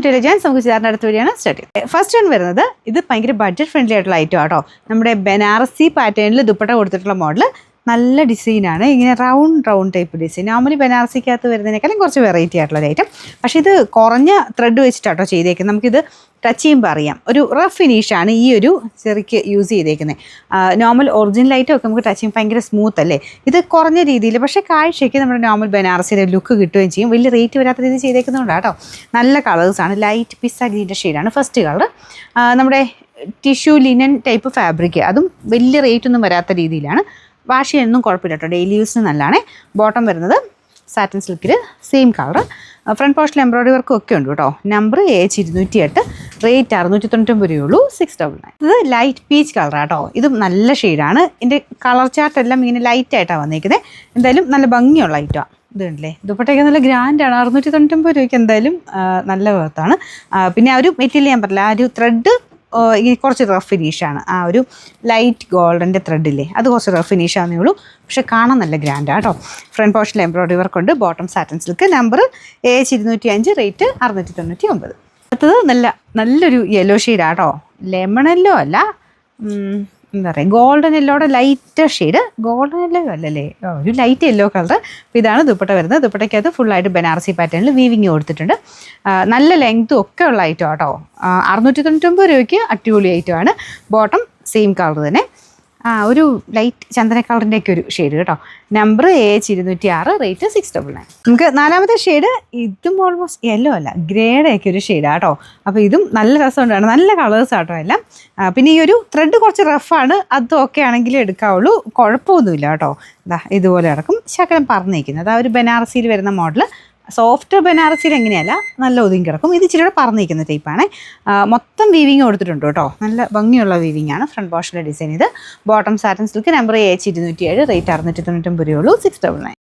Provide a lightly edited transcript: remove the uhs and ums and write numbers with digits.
Intelligence നമുക്ക് ചേർന്ന അടുത്ത വഴിയാണ് സ്റ്റാർട്ട് ചെയ്യുന്നത്. ഫസ്റ്റ് വൺ വരുന്നത് ഇത് ഭയങ്കര ബഡ്ജറ്റ് ഫ്രണ്ട്ലി ആയിട്ടുള്ള ഐറ്റം ആട്ടോ. നമ്മുടെ ബനാറസി പാറ്റേണിൽ ദുപ്പട്ട കൊടുത്തിട്ടുള്ള മോഡൽ. നല്ല ഡിസൈനാണ്, ഇങ്ങനെ റൗണ്ട് ടൈപ്പ് ഡിസൈൻ. നോർമലി ബനാറസിക്കകത്ത് വരുന്നതിനേക്കാളും കുറച്ച് വെറൈറ്റി ആയിട്ടുള്ള ഒരു ഐറ്റം. പക്ഷേ ഇത് കുറഞ്ഞ ത്രെഡ് വെച്ചിട്ടാട്ടോ ചെയ്തേക്കുന്നത്. നമുക്കിത് ടച്ച് ചെയ്യുമ്പോൾ അറിയാം, ഒരു റഫ് ഫിനിഷാണ് ഈ ഒരു ചെറിക്ക് യൂസ് ചെയ്തേക്കുന്നത്. നോർമൽ ഒറിജിനൽ ഐറ്റം ഒക്കെ നമുക്ക് ടച്ച് ചെയ്യുമ്പോൾ ഭയങ്കര സ്മൂത്ത് അല്ലേ. ഇത് കുറഞ്ഞ രീതിയിൽ പക്ഷേ കാഴ്ചയ്ക്ക് നമ്മുടെ നോർമൽ ബനാറസിയുടെ ലുക്ക് കിട്ടുകയും ചെയ്യും. വലിയ റേറ്റ് വരാത്ത രീതിയിൽ ചെയ്തേക്കുന്നതുകൊണ്ടാണ് കേട്ടോ. നല്ല കളേഴ്സാണ്. ലൈറ്റ് പിസ്സ ഗ്രീൻ്റെ ഷെയ്ഡാണ് ഫസ്റ്റ് കളർ. നമ്മുടെ ടിഷ്യൂ ലിനൻ ടൈപ്പ് ഫാബ്രിക്, അതും വലിയ റേറ്റ് ഒന്നും വരാത്ത രീതിയിലാണ്. വാഷ് ചെയ്യാനൊന്നും കുഴപ്പമില്ല കേട്ടോ, ഡെയിലി യൂസിന് നല്ലതാണ്. ബോട്ടം വരുന്നത് സാറ്റിൻ സിൽക്കിൽ സെയിം കളർ. ഫ്രണ്ട് പോസ്റ്റിൽ എംബ്രോയിഡറി വർക്കും ഒക്കെ ഉണ്ട് കേട്ടോ. നമ്പർ AH208, റേറ്റ് 699 രൂപയുള്ളൂ. 699. ഇത് ലൈറ്റ് പീച്ച് കളറാട്ടോ. ഇതും നല്ല ഷെയ്ഡാണ്. ഇതിൻ്റെ കളർ ചാർട്ട് എല്ലാം ഇങ്ങനെ ലൈറ്റായിട്ടാണ് വന്നിരിക്കുന്നത്. എന്തായാലും നല്ല ഭംഗിയുള്ള ഐറ്റമാണ്. ഇത് കണ്ടില്ലേ, ദുപ്പട്ടയൊക്കെ നല്ല ഗ്രാൻഡാണ്. 699 രൂപയ്ക്ക് എന്തായാലും നല്ല വേർത്താണ്. പിന്നെ ആ ഒരു മെറ്റീരിയൽ ഞാൻ പറഞ്ഞില്ല, ആ ഒരു ത്രെഡ് കുറച്ച് റഫ് ഫിനിഷാണ്. ആ ഒരു ലൈറ്റ് ഗോൾഡൻ്റെ ത്രെഡില്ലേ, അത് കുറച്ച് റഫ് ഫിനിഷാന്നേ ഉള്ളൂ. പക്ഷെ കാണാൻ നല്ല ഗ്രാൻഡാണ് കേട്ടോ. ഫ്രണ്ട് പോർഷനിൽ എംബ്രോയിഡറി വർക്ക് ഉണ്ട്. Bottom satin silk. Number AH205, rate 699. അടുത്തത് നല്ലൊരു യെല്ലോ ഷെയ്ഡാണ് കേട്ടോ. ലെമൺ യെല്ലോ അല്ല, എന്താ പറയുക, ഗോൾഡൻ യെല്ലോയുടെ ലൈറ്റ് ഷെയ്ഡ്. ഗോൾഡൻ യെല്ലോ അല്ലല്ലേ, ഒരു ലൈറ്റ് യെല്ലോ കളർ. അപ്പോൾ ഇതാണ് ദുപ്പട്ട വരുന്നത്. ദുപ്പട്ടയ്ക്കകത്ത് ഫുള്ളായിട്ട് ബനാറസി പാറ്റേണിൽ വീവിങ് കൊടുത്തിട്ടുണ്ട്. നല്ല ലെങ്ത്തും ഒക്കെ ഉള്ള ഐറ്റം കേട്ടോ. 699 രൂപയ്ക്ക് അടിപൊളി ഐറ്റമാണ്. ബോട്ടം സെയിം കളർ തന്നെ, ഒരു ലൈറ്റ് ചന്ദന കളറിൻ്റെയൊക്കെ ഒരു ഷെയ്ഡ് കേട്ടോ. Number AH206, rate 699. നമുക്ക് നാലാമത്തെ ഷെയ്ഡ്, ഇതും ഓൾമോസ്റ്റ് യെല്ലോ അല്ല, ഗ്രേഡൊക്കെ ഒരു ഷെയ്ഡാണ് കേട്ടോ. അപ്പോൾ ഇതും നല്ല രസമുണ്ടാണ്, നല്ല കളേഴ്സ് ആട്ടോ എല്ലാം. പിന്നെ ഈ ഒരു ത്രെഡ് കുറച്ച് റഫാണ്, അതും ഒക്കെ ആണെങ്കിലും എടുക്കാവുള്ളൂ, കുഴപ്പമൊന്നുമില്ല കേട്ടോ. ഇതുപോലെ കിടക്കും, ശകലം പറന്നിരിക്കുന്നത്. ആ ഒരു ബനാറസിയിൽ വരുന്ന മോഡൽ. സോഫ്റ്റ് ബനാറസിയിൽ എങ്ങനെയല്ല, നല്ല ഒതുങ്ങി കിടക്കും. ഇത് ഇച്ചിരി പറന്നിരിക്കുന്ന ടൈപ്പാണ്. മൊത്തം വീവിങ് കൊടുത്തിട്ടുണ്ട് കേട്ടോ. നല്ല ഭംഗിയുള്ള വീവിങ് ആണ് ഫ്രണ്ട് പോർഷനിലെ ഡിസൈൻ. ഇത് bottom satin silk. Number AH207, rate 699 രൂപയുള്ളൂ. 699.